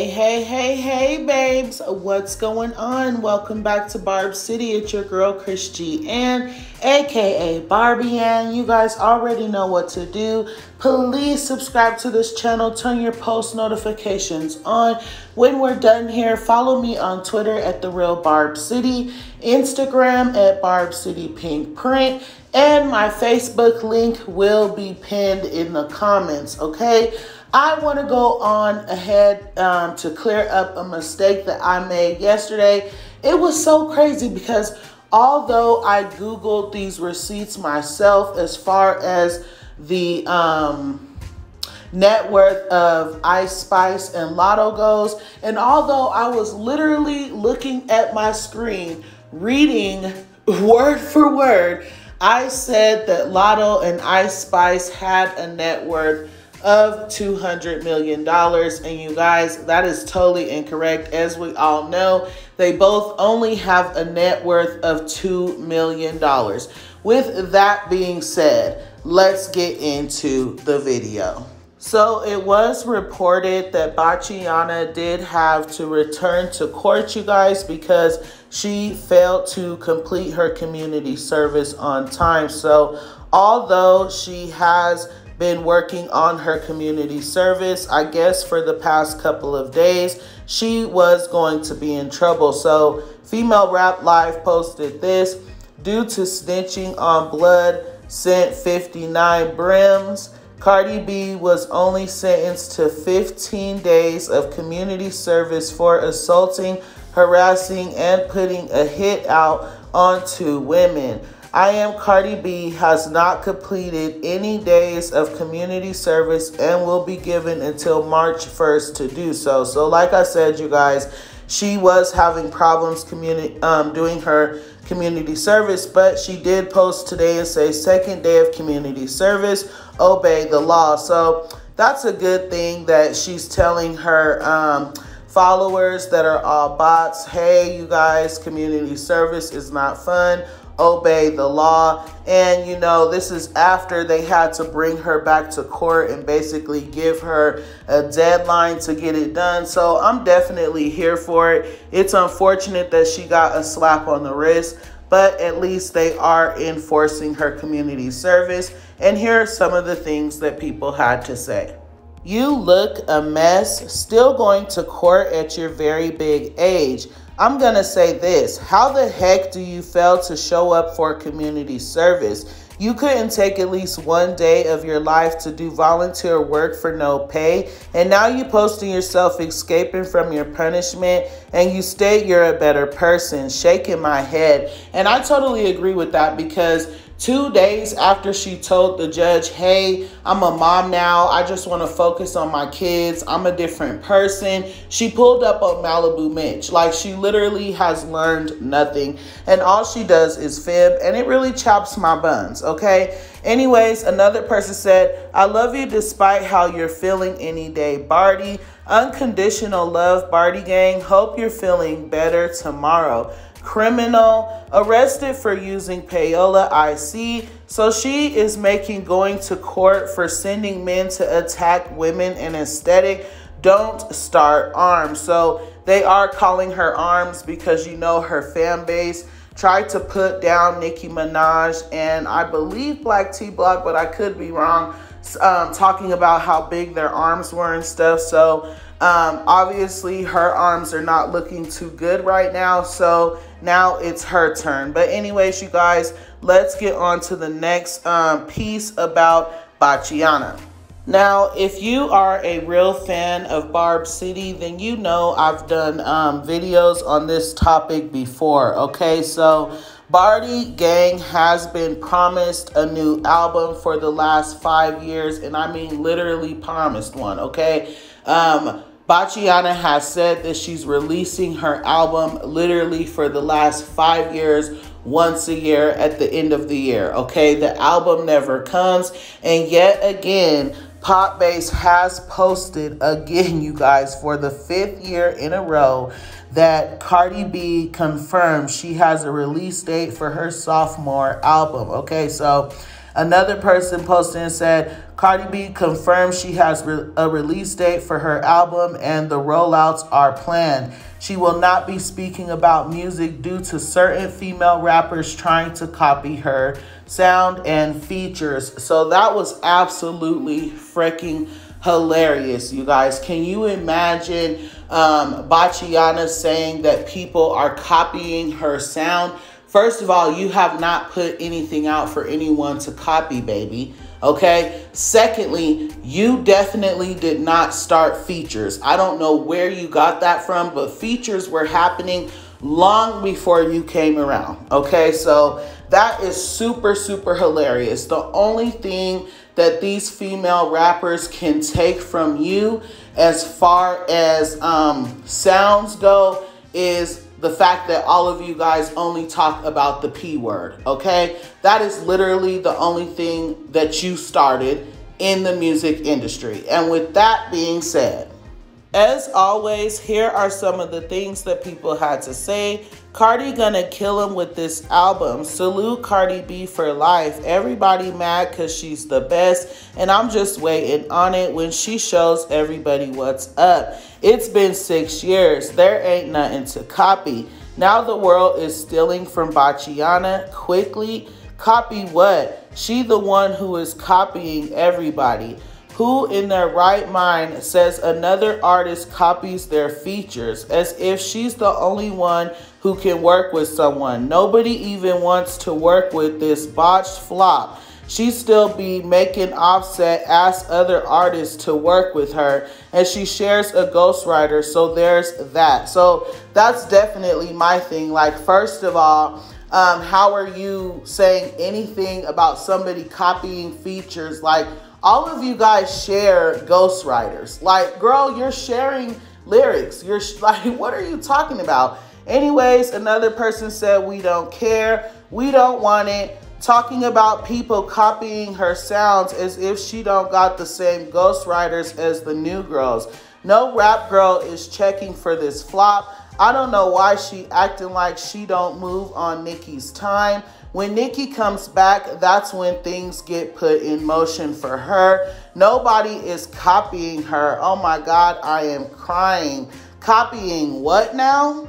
Hey, babes. What's going on? Welcome back to Barb City. It's your girl, Chris G. Ann, aka Barbie Ann. You guys already know what to do. Please subscribe to this channel. Turn your post notifications on. When we're done here, follow me on Twitter at The Real Barb City, Instagram at Barb City Pink Print, and my Facebook link will be pinned in the comments, okay? I want to go on ahead to clear up a mistake that I made yesterday. It was so crazy because although I Googled these receipts myself as far as the net worth of IceSpice and Latto goes, and although I was literally looking at my screen, reading word for word, I said that Latto and IceSpice had a net worth of $200 million. And you guys, that is totally incorrect. As we all know, they both only have a net worth of $2 million. With that being said, let's get into the video. So it was reported that Bachiana did have to return to court, you guys, because she failed to complete her community service on time. So although she has been working on her community service, I guess for the past couple of days, she was going to be in trouble. So Female Rap Live posted this: due to snitching on blood, sent 59 brims. Cardi B was only sentenced to 15 days of community service for assaulting, harassing, and putting a hit out on 2 women. I Am Cardi B has not completed any days of community service and will be given until March 1st to do so. So like I said, you guys, she was having problems doing her community service, but she did post today and say, second day of community service, obey the law. So that's a good thing that she's telling her followers that are all bots, hey, you guys, community service is not fun. Obey the law. And you know, this is after they had to bring her back to court and basically give her a deadline to get it done. So I'm definitely here for it. It's unfortunate that she got a slap on the wrist, but at least they are enforcing her community service. And here are some of the things that people had to say. You look a mess, still going to court at your very big age. I'm gonna say this: how the heck do you fail to show up for community service? You couldn't take at least one day of your life to do volunteer work for no pay, and now you posting yourself escaping from your punishment, and you state you're a better person. Shaking my head. And I totally agree with that, because 2 days after she told the judge, hey, I'm a mom now, I just want to focus on my kids, I'm a different person, she pulled up on Malibu Mitch. Like, she literally has learned nothing, and all she does is fib, and it really chops my buns, okay? Anyways, another person said, I love you despite how you're feeling any day, Bardi. Unconditional love, Bardi gang. Hope you're feeling better tomorrow. Criminal, arrested for using payola IC. So she is making going to court for sending men to attack women and aesthetic. Don't start arms. So they are calling her arms because, you know, her fan base tried to put down Nicki Minaj and I believe Black T Block, but I could be wrong, talking about how big their arms were and stuff. So obviously her arms are not looking too good right now, so now it's her turn. But anyways, you guys, let's get on to the next piece about Bachiana. Now, if you are a real fan of Barb City, then you know I've done videos on this topic before, okay? So Bardi gang has been promised a new album for the last 5 years, and I mean literally promised one, okay? Bachiana has said that she's releasing her album literally for the last 5 years, once a year at the end of the year, okay? The album never comes, and yet again, Pop Base has posted again, you guys, for the 5th year in a row that Cardi B confirmed she has a release date for her sophomore album, okay? So Another person posted and said, Cardi B confirmed she has a release date for her album and the rollouts are planned. She will not be speaking about music due to certain female rappers trying to copy her sound and features. So that was absolutely freaking hilarious, you guys. Can you imagine Bachiana saying that people are copying her sound? First of all, you have not put anything out for anyone to copy, baby. Okay. Secondly, you definitely did not start features. I don't know where you got that from, but features were happening long before you came around. Okay. So that is super, super hilarious. The only thing that these female rappers can take from you as far as sounds go is the fact that all of you guys only talk about the P word, okay? That is literally the only thing that you started in the music industry. And with that being said, as always, here are some of the things that people had to say. Cardi gonna kill him with this album. Salute Cardi B for life. Everybody mad because she's the best. And I'm just waiting on it when she shows everybody what's up. It's been 6 years. There ain't nothing to copy. Now the world is stealing from Bachiana quickly. Copy what? She the one who is copying everybody. Who in their right mind says another artist copies their features as if she's the only one who can work with someone? Nobody even wants to work with this botched flop. She still be making Offset ask other artists to work with her, and she shares a ghostwriter, so there's that. So that's definitely my thing. Like, first of all, how are you saying anything about somebody copying features? Like, all of you guys share ghostwriters. Like, girl, you're sharing lyrics. You're like, what are you talking about? Anyways, another person said, we don't care. We don't want it. Talking about people copying her sounds as if she don't got the same ghostwriters as the new girls. No rap girl is checking for this flop. I don't know why she acting like she don't move on Nicki's time. When Nicki comes back, that's when things get put in motion for her. Nobody is copying her. Oh my God, I am crying. Copying what now?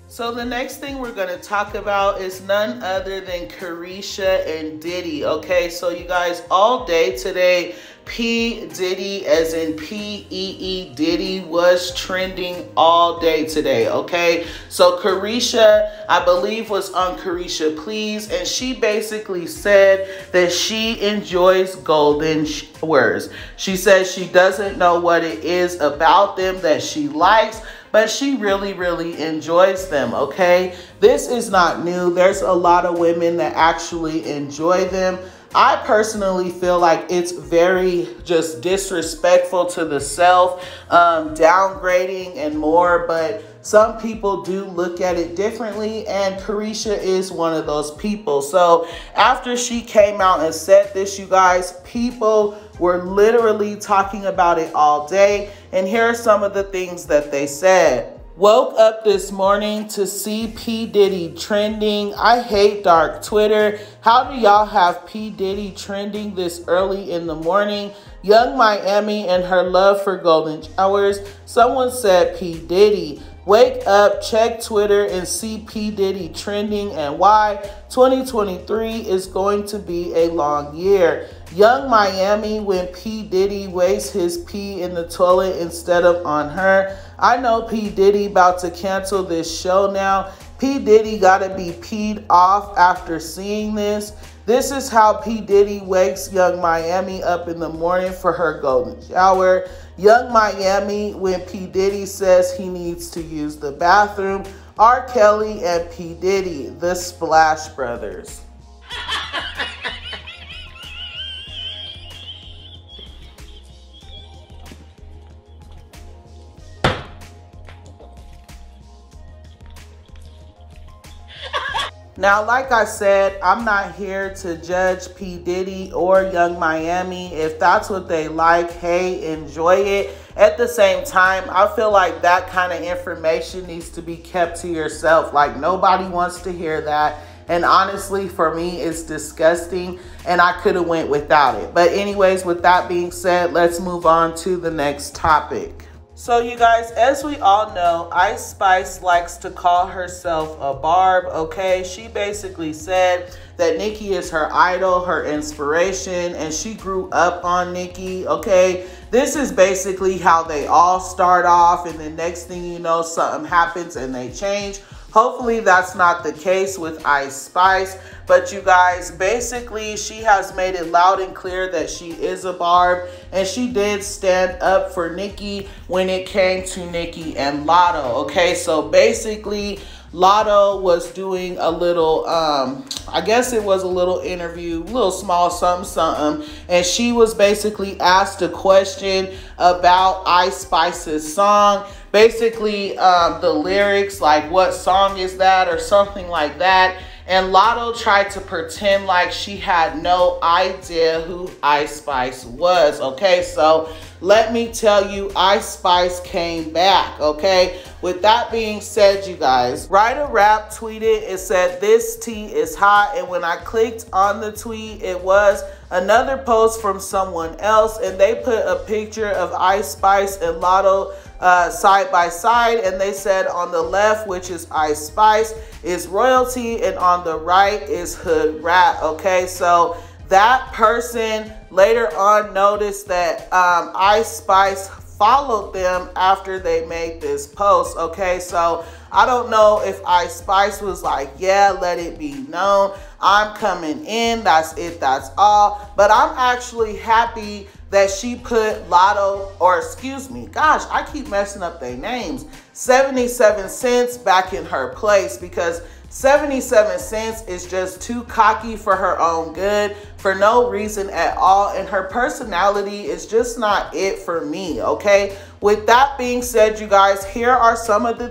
So the next thing we're going to talk about is none other than Caresha and Diddy. Okay, so you guys, all day today, P. Diddy, as in Pe.e. Diddy, was trending all day today, okay? So Caresha, I believe, was on Caresha Please, and she basically said that she enjoys golden showers. She says she doesn't know what it is about them that she likes, but she really, really enjoys them, okay? This is not new. There's a lot of women that actually enjoy them. I personally feel like it's very just disrespectful to the self, downgrading and more, but some people do look at it differently, and Caresha is one of those people. So after she came out and said this, you guys, people were literally talking about it all day, and here are some of the things that they said. Woke up this morning to see P. Diddy trending. I hate dark Twitter. How do y'all have P. Diddy trending this early in the morning? Young Miami and her love for golden showers. Someone said P. Diddy. Wake up, check Twitter, and see P. Diddy trending and why 2023 is going to be a long year. Young Miami when P. Diddy wastes his pee in the toilet instead of on her. I know P. Diddy about to cancel this show now. P. Diddy gotta be peed off after seeing this. This is how P. Diddy wakes Young Miami up in the morning for her golden shower. Young Miami when P. Diddy says he needs to use the bathroom. R. Kelly and P. Diddy, the Splash Brothers. Now, like I said, I'm not here to judge P. Diddy or Young Miami. If that's what they like, hey, enjoy it. At the same time, I feel like that kind of information needs to be kept to yourself. Like, nobody wants to hear that. And honestly, for me, it's disgusting, and I could have went without it. But anyways, with that being said, let's move on to the next topic. So you guys, as we all know, IceSpice likes to call herself a barb, okay? She basically said that Nicki is her idol, her inspiration, and she grew up on Nicki, okay? This is basically how they all start off, and the next thing you know, something happens and they change. Hopefully that's not the case with IceSpice, but you guys, basically she has made it loud and clear that she is a barb, and she did stand up for Nicki when it came to Nicki and Latto, okay? So basically Latto was doing a little, I guess it was a little interview, little small something, and she was basically asked a question about IceSpice's song. Basically, the lyrics, like what song is that or something like that. And Latto tried to pretend like she had no idea who IceSpice was, okay? So let me tell you, IceSpice came back, okay? With that being said, you guys, Writer Rap tweeted, it said, "This tea is hot." And when I clicked on the tweet, it was another post from someone else, and they put a picture of IceSpice and Latto side by side, and they said on the left, which is IceSpice, is royalty, and on the right is hood rap, okay? So that person later on noticed that IceSpice followed them after they made this post, okay? So I don't know if IceSpice was like, yeah, let it be known, I'm coming in, that's it, that's all. But I'm actually happy that she put Latto, or excuse me, gosh, I keep messing up their names, 77 Cents back in her place, because 77 Cents is just too cocky for her own good for no reason at all, and her personality is just not it for me, okay? With that being said, you guys, here are some of the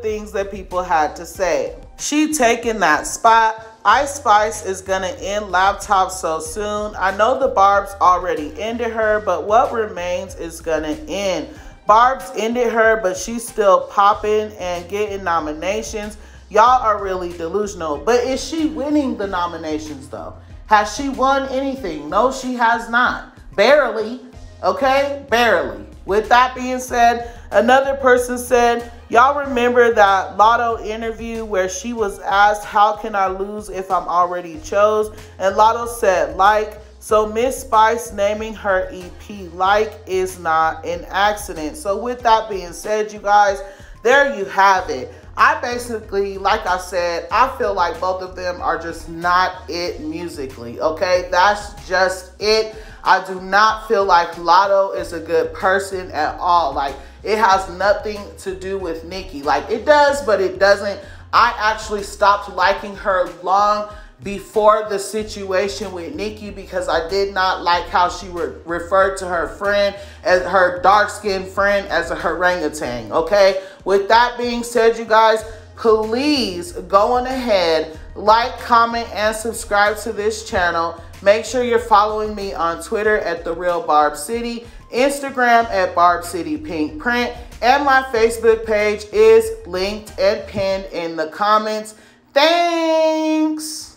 things that people had to say. She taking that spot. IceSpice is gonna end laptops so soon. I know the Barbs already ended her, but what remains is gonna end. Barb's ended her, but she's still popping and getting nominations. Y'all are really delusional. But is she winning the nominations though? Has she won anything? No, she has not. Barely, okay? Barely. With that being said, another person said, y'all remember that Latto interview where she was asked, how can I lose if I'm already chose? And Latto said, like. So Miss Spice naming her EP like is not an accident. So with that being said, you guys, there you have it. I basically, like I said, I feel like both of them are just not it musically, okay? That's just it. I do not feel like Latto is a good person at all. Like, it has nothing to do with Nicki. Like, it does, but it doesn't. I actually stopped liking her long before the situation with Nicki because I did not like how she referred to her friend, as her dark-skinned friend, as a orangutan, okay? With that being said, you guys, please go on ahead, like, comment, and subscribe to this channel. Make sure you're following me on Twitter at The Real Barb City, Instagram at Barb City Pink Print, and my Facebook page is linked and pinned in the comments. Thanks!